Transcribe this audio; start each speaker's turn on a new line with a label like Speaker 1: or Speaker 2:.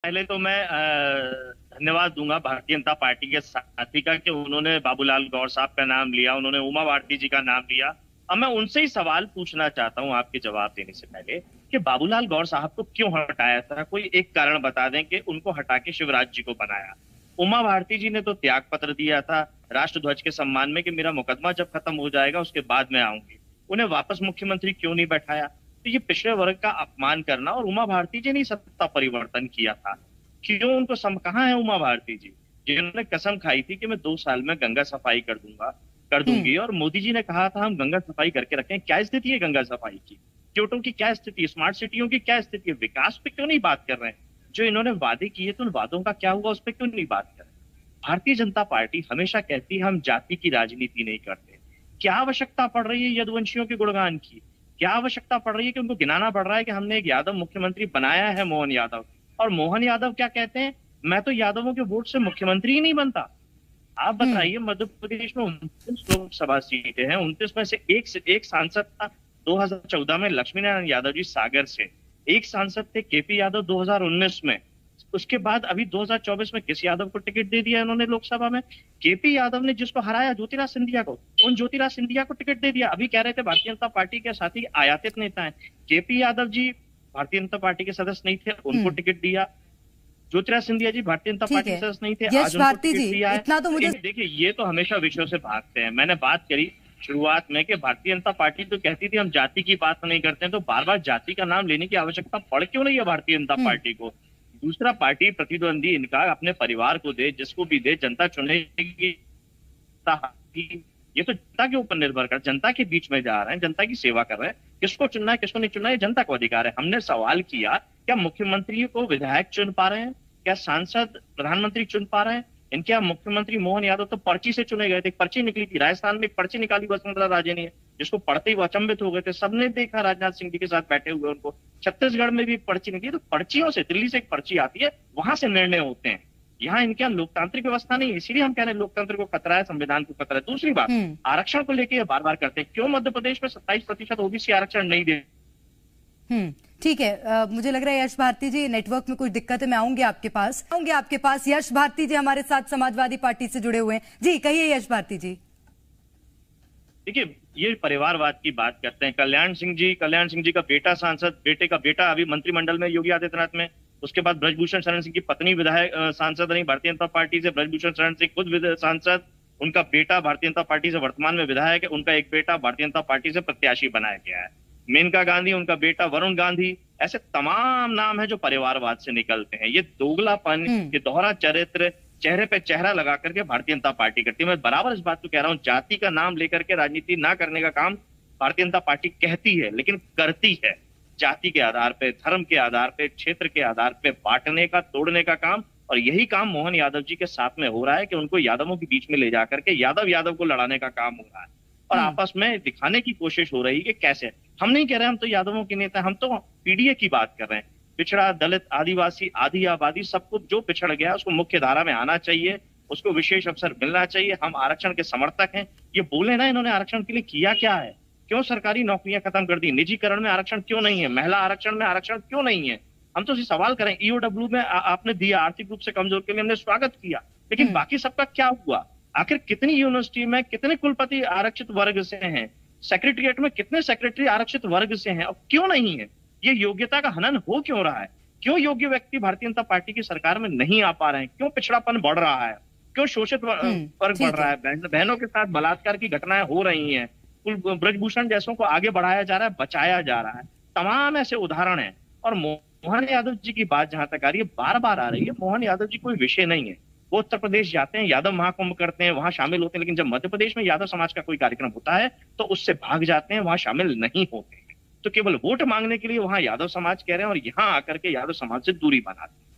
Speaker 1: पहले तो मैं धन्यवाद दूंगा भारतीय जनता पार्टी के साथी का कि उन्होंने बाबूलाल गौर साहब का नाम लिया, उन्होंने उमा भारती जी का नाम लिया। अब मैं उनसे ही सवाल पूछना चाहता हूं आपके जवाब देने से पहले कि बाबूलाल गौर साहब को क्यों हटाया था। कोई एक कारण बता दें कि उनको हटा के शिवराज जी को बनाया। उमा भारती जी ने तो त्याग पत्र दिया था राष्ट्रध्वज के सम्मान में कि मेरा मुकदमा जब खत्म हो जाएगा उसके बाद मैं आऊंगी। उन्हें वापस मुख्यमंत्री क्यों नहीं बैठाया? तो ये पिछड़े वर्ग का अपमान करना। और उमा भारती जी ने सत्ता परिवर्तन किया था, क्यों उनको कहाँ है उमा भारती जी जिन्होंने कसम खाई थी कि मैं 2 साल में गंगा सफाई कर दूंगा, कर
Speaker 2: हम्म।
Speaker 1: दूंगी। और मोदी जी ने कहा था हम गंगा सफाई करके रखें। क्या स्थिति है गंगा सफाई की? क्योटो की क्या स्थिति है? स्मार्ट सिटियों की क्या स्थिति है? विकास पे क्यों नहीं बात कर रहे हैं? जो इन्होंने वादे किए तो उन वादों का क्या हुआ, उस पर क्यों नहीं बात कर रहे? भारतीय जनता पार्टी हमेशा कहती है हम जाति की राजनीति नहीं करते। क्या आवश्यकता पड़ रही है यदुवंशियों के गुणगान की? क्या आवश्यकता पड़ रही है कि उनको गिनाना पड़ रहा है कि हमने एक यादव मुख्यमंत्री बनाया है, मोहन यादव। और मोहन यादव क्या कहते हैं? मैं तो यादवों के वोट से मुख्यमंत्री ही नहीं बनता। आप
Speaker 2: हम्म।
Speaker 1: बताइए, मध्य प्रदेश में 29 लोकसभा सीटें हैं, 29 में से एक सांसद था 2014 में लक्ष्मी नारायण यादव जी सागर से। एक सांसद थे केपी यादव 2019 में। उसके बाद अभी 2024 में किस यादव को टिकट दे दिया इन्होंने लोकसभा में? केपी यादव ने जिसको हराया ज्योतिराज सिंधिया को, उन ज्योतिराज सिंधिया को टिकट दे दिया। अभी कह रहे थे भारतीय जनता पार्टी के साथी आयातित नेता है। केपी यादव जी भारतीय जनता पार्टी के सदस्य नहीं थे, उनको
Speaker 2: हम्म।
Speaker 1: टिकट दिया। ज्योतिराज सिंधिया जी भारतीय जनता
Speaker 2: ठीक
Speaker 1: पार्टी के
Speaker 2: है।
Speaker 1: सदस्य नहीं थे,
Speaker 2: यश
Speaker 1: आज उनको
Speaker 2: भारती
Speaker 1: टिकट
Speaker 2: जी,
Speaker 1: दिया है।
Speaker 2: इतना तो मुझे।
Speaker 1: देखिए, ये तो हमेशा विषयों से भागते हैं। मैंने बात करी शुरुआत में कि भारतीय जनता पार्टी तो कहती थी हम जाति की बात नहीं करते हैं, तो बार बार जाति का नाम लेने की आवश्यकता पड़ क्यों नहीं है भारतीय जनता
Speaker 2: हम्म।
Speaker 1: पार्टी को? दूसरा पार्टी प्रतिद्वंदी इनका अपने परिवार को दे, जिसको भी दे, जनता चुनेगी। ये तो जनता के ऊपर निर्भर कर, जनता के बीच में जा रहे हैं, जनता की सेवा कर रहे हैं। किसको चुनना है किसको नहीं चुनना है, ये जनता को अधिकार है। हमने सवाल किया क्या मुख्यमंत्री को विधायक चुन पा रहे हैं? क्या सांसद प्रधानमंत्री चुन पा रहे हैं? इनके यहाँ मुख्यमंत्री मोहन यादव तो पर्ची से चुने गए थे। एक पर्ची निकली थी राजस्थान में, एक पर्ची निकाली वसुंधरा राजे ने, जिसको पढ़ते ही वो अचंभित हो गए थे। सबने देखा राजनाथ सिंह जी के साथ बैठे हुए उनको। छत्तीसगढ़ में भी एक पर्ची निकली। तो पर्चियों से, दिल्ली से एक पर्ची आती है, वहां से निर्णय होते हैं। यहाँ इनके यहाँ लोकतांत्रिक व्यवस्था नहीं है, इसीलिए हम कह रहे हैं लोकतंत्र को खतरा है, संविधान को खतरा है। दूसरी बात,
Speaker 2: हम्म।
Speaker 1: आरक्षण को लेकर बार बार करते हैं, क्यों मध्य प्रदेश में 27% ओबीसी आरक्षण नहीं दे?
Speaker 2: हम्म। ठीक है। मुझे लग रहा है यश भारती जी, नेटवर्क में कुछ दिक्कत है। मैं आऊंगी आपके पास। यश भारती जी हमारे साथ समाजवादी पार्टी से जुड़े हुए हैं। जी कहिए यश भारती जी।
Speaker 1: देखिए, ये परिवारवाद की बात करते हैं। कल्याण सिंह जी का बेटा सांसद, बेटे का बेटा अभी मंत्रिमंडल में योगी आदित्यनाथ में। उसके बाद ब्रजभूषण शरण सिंह की पत्नी विधायक सांसद रही भारतीय जनता पार्टी से। ब्रजभूषण शरण सिंह खुद सांसद। उनका बेटा भारतीय जनता पार्टी से वर्तमान में विधायक है। उनका एक बेटा भारतीय जनता पार्टी से प्रत्याशी बनाया गया है, मेनका गांधी। उनका बेटा वरुण गांधी। ऐसे तमाम नाम है जो परिवारवाद से निकलते हैं। ये दोगलापन,
Speaker 2: हम्म।
Speaker 1: ये दोहरा चरित्र चेहरे पे चेहरा लगा करके भारतीय जनता पार्टी करती है। मैं बराबर इस बात को कह रहा हूं, जाति का नाम लेकर के राजनीति ना करने का काम भारतीय जनता पार्टी कहती है, लेकिन करती है। जाति के आधार पे, धर्म के आधार पे, क्षेत्र के आधार पे बांटने का, तोड़ने का काम। और यही काम मोहन यादव जी के साथ में हो रहा है कि उनको यादवों के बीच में ले जा करके यादव यादव को लड़ाने का काम हो रहा है। और
Speaker 2: हम्म।
Speaker 1: आपस में दिखाने की कोशिश हो रही है कि कैसे। हम नहीं कह रहे हम तो यादवों के नेता, हम तो पीडीए की बात कर रहे हैं। पिछड़ा, दलित, आदिवासी, आधी आबादी, सबको जो पिछड़ गया उसको मुख्य धारा में आना चाहिए, उसको विशेष अवसर मिलना चाहिए। हम आरक्षण के समर्थक हैं। ये बोले ना, इन्होंने आरक्षण के लिए किया क्या है? क्यों सरकारी नौकरियां खत्म कर दी? निजीकरण में आरक्षण क्यों नहीं है? महिला आरक्षण में आरक्षण क्यों नहीं है? हम तो सवाल करें। ईओडब्ल्यू में आपने दिया, आर्थिक रूप से कमजोर के लिए हमने स्वागत किया, लेकिन
Speaker 2: हम्म।
Speaker 1: बाकी सबका क्या हुआ? आखिर कितनी यूनिवर्सिटी में कितने कुलपति आरक्षित वर्ग से हैं? सेक्रेटरिएट में कितने सेक्रेटरी आरक्षित वर्ग से हैं? और क्यों नहीं है? ये योग्यता का हनन हो क्यों रहा है? क्यों योग्य व्यक्ति भारतीय जनता पार्टी की सरकार में नहीं आ पा रहे हैं? क्यों पिछड़ापन बढ़ रहा है? क्यों शोषित वर्ग बढ़
Speaker 2: ठीक
Speaker 1: रहा
Speaker 2: है।
Speaker 1: है? बहनों के साथ बलात्कार की घटनाएं हो रही हैं। ब्रजभूषण जैसों को आगे बढ़ाया जा रहा है, बचाया जा रहा है। तमाम ऐसे उदाहरण हैं। और मोहन यादव जी की बात जहां तक आ रही है, बार बार आ रही है, मोहन यादव जी कोई विषय नहीं है। वो उत्तर प्रदेश जाते हैं, यादव महाकुंभ करते हैं, वहां शामिल होते हैं, लेकिन जब मध्य प्रदेश में यादव समाज का कोई कार्यक्रम होता है तो उससे भाग जाते हैं, वहां शामिल नहीं होते हैं। तो केवल वोट मांगने के लिए वहां यादव समाज कह रहे हैं और यहाँ आकर के यादव समाज से दूरी बनाते हैं।